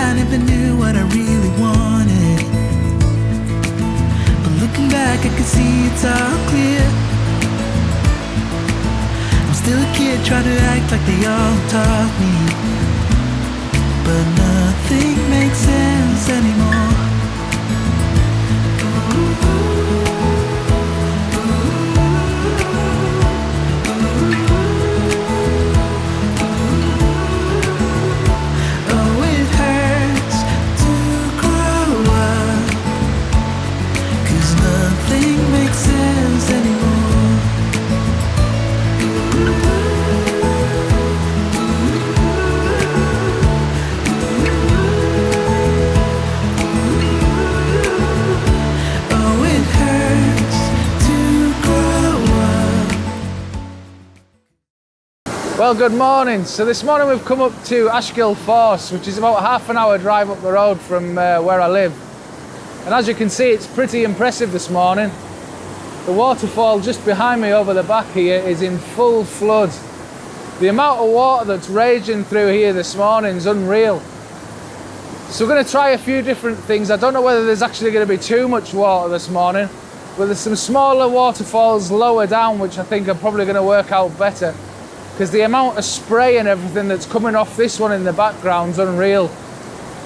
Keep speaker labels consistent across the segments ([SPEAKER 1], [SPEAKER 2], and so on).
[SPEAKER 1] I never knew what I really wanted. But looking back, I can see it's all clear. I'm still a kid trying to act like they all taught me, but nothing makes sense anymore.
[SPEAKER 2] Well, good morning. So this morning we've come up to Ashgill Force, which is about half an hour drive up the road from where I live. And as you can see, it's pretty impressive this morning. The waterfall just behind me over the back here is in full flood. The amount of water that's raging through here this morning is unreal. So we're going to try a few different things. I don't know whether there's actually going to be too much water this morning, but there's some smaller waterfalls lower down which I think are probably going to work out better, because the amount of spray and everything that's coming off this one in the background is unreal.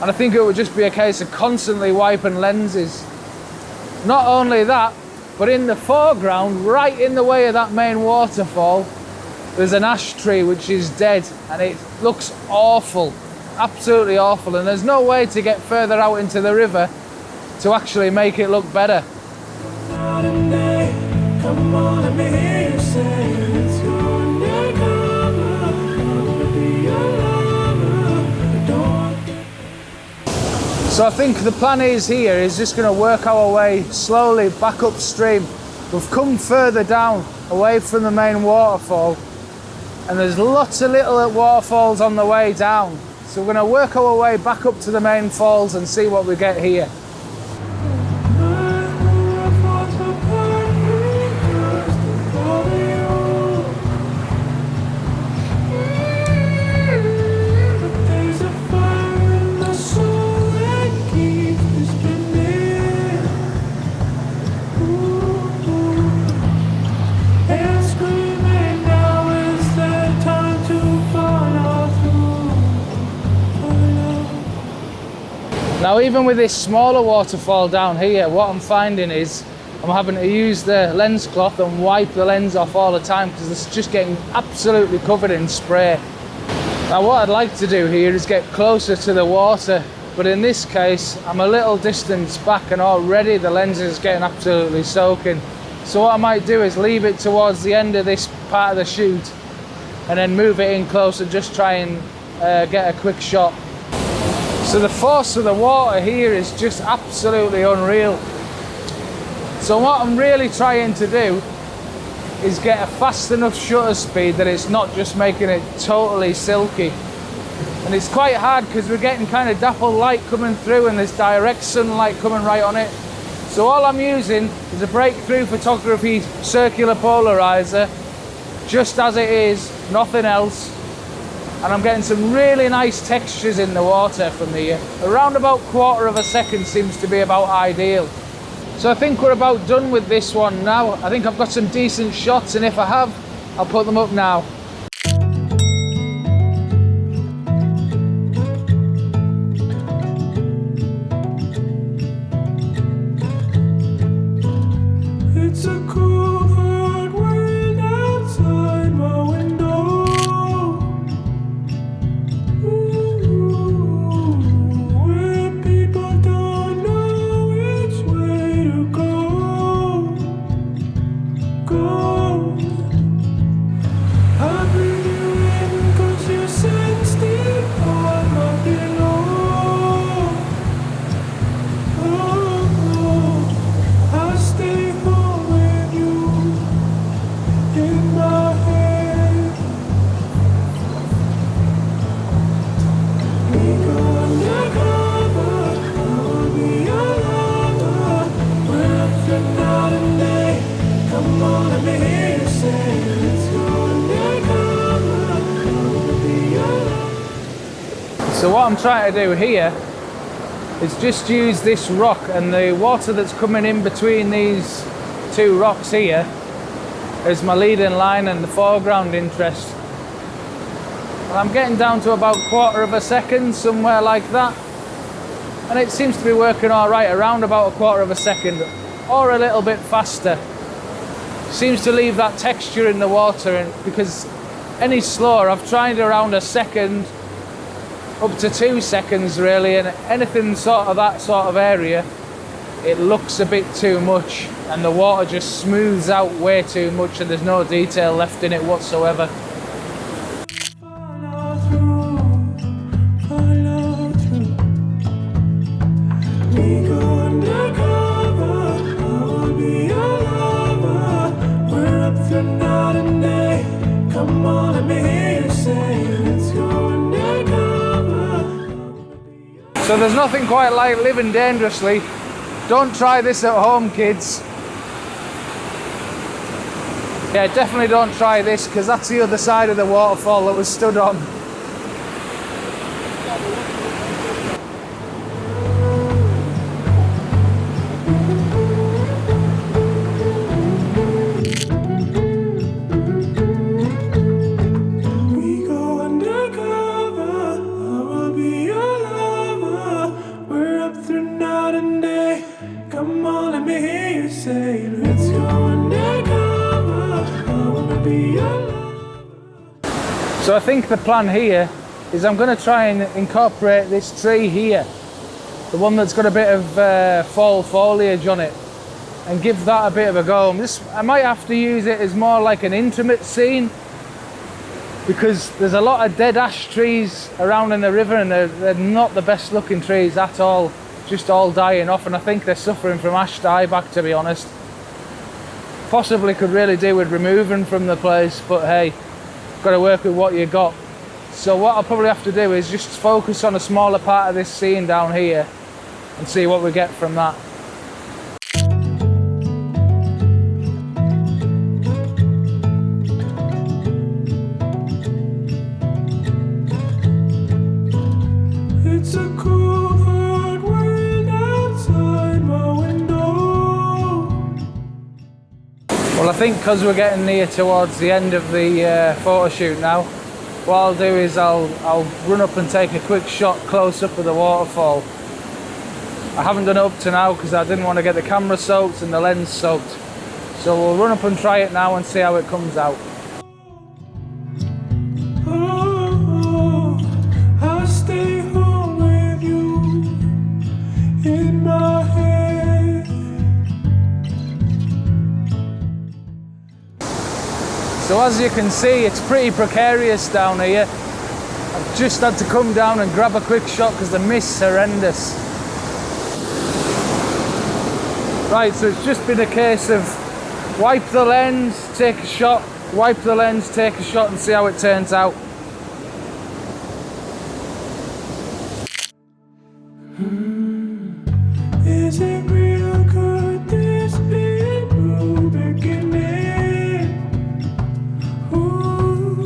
[SPEAKER 2] And I think it would just be a case of constantly wiping lenses. Not only that, but in the foreground, right in the way of that main waterfall, there's an ash tree which is dead, and it looks awful, absolutely awful. And there's no way to get further out into the river to actually make it look better. Come on, let me hear you say it's So I think the plan is here is just going to work our way slowly back upstream. We've come further down away from the main waterfall, and there's lots of little waterfalls on the way down. So we're going to work our way back up to the main falls and see what we get here. Now, even with this smaller waterfall down here, what I'm finding is I'm having to use the lens cloth and wipe the lens off all the time because it's just getting absolutely covered in spray. Now, what I'd like to do here is get closer to the water, but in this case, I'm a little distance back and already the lens is getting absolutely soaking. So what I might do is leave it towards the end of this part of the shoot and then move it in close and just try and get a quick shot. So the force of the water here is just absolutely unreal. So what I'm really trying to do is get a fast enough shutter speed that it's not just making it totally silky. And it's quite hard because we're getting kind of dappled light coming through and there's direct sunlight coming right on it. So all I'm using is a breakthrough photography circular polarizer, just as it is, nothing else. And I'm getting some really nice textures in the water from here. Around about 1/4 second seems to be about ideal. So I think we're about done with this one now. I think I've got some decent shots, and if I have, I'll put them up now.
[SPEAKER 3] It's a cool hard world outside my window. Where people don't know which way to go. I bring you in 'cause you sense deep on my pillow. Oh, I stay home with you in my head. Nikon undercover, I will be your lover. We're up to night and day. Come on, let me hear you say, let's go undercover. I will be your lover.
[SPEAKER 2] So what I'm trying to do here is just use this rock and the water that's coming in between these two rocks here as my leading line and the foreground interest. And I'm getting down to about 1/4 of a second, somewhere like that. And it seems to be working all right, around about 1/4 of a second, or a little bit faster. Seems to leave that texture in the water, and because any slower, I've tried around a second, up to 2 seconds really, and anything sort of that sort of area, it looks a bit too much, and the water just smooths out way too much, and there's no detail left in it whatsoever.
[SPEAKER 3] Follow through. We go undercover. I will be your lover. We're up through night and day. Come on, let me hear you say, let's go undercover.
[SPEAKER 2] So there's nothing quite like living dangerously. Don't try this at home, kids. Yeah, definitely don't try this, because that's the other side of the waterfall that was stood on.
[SPEAKER 3] We go undercover. I will be your lover. We're up through night and day. Come on, let me hear you say, let's go undercover. I wanna be your lover.
[SPEAKER 2] So I think the plan here is I'm going to try and incorporate this tree here, the one that's got a bit of fall foliage on it, and give that a bit of a go. I might have to use it as more like an intimate scene, because there's a lot of dead ash trees around in the river, and they're not the best looking trees at all, just all dying off, and I think they're suffering from ash dieback, to be honest. Possibly could really do with removing from the place, but hey, got to work with what you got. So what I'll probably have to do is just focus on a smaller part of this scene down here and see what we get from that.
[SPEAKER 3] It's a cool hard world outside my window.
[SPEAKER 2] Well, I think because we're getting near towards the end of the photo shoot now, what I'll do is I'll run up and take a quick shot close up of the waterfall. I haven't done it up to now because I didn't want to get the camera soaked and the lens soaked. So we'll run up and try it now and see how it comes out.
[SPEAKER 3] Oh, I'll stay home with you in my head.
[SPEAKER 2] So as you can see, it's pretty precarious down here. I've just had to come down and grab a quick shot because the mist's horrendous. Right, so it's just been a case of wipe the lens, take a shot, wipe the lens, take a shot, and see how it turns out.
[SPEAKER 3] Is it real? Could this be a new beginning? Ooh,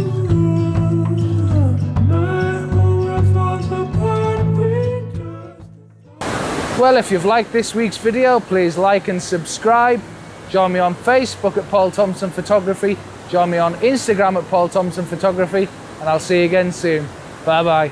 [SPEAKER 3] my whole world falls apart with just.
[SPEAKER 2] Well, if you've liked this week's video, please like and subscribe. Join me on Facebook at Paul Thomson Photography. Join me on Instagram at Paul Thomson Photography. And I'll see you again soon. Bye bye.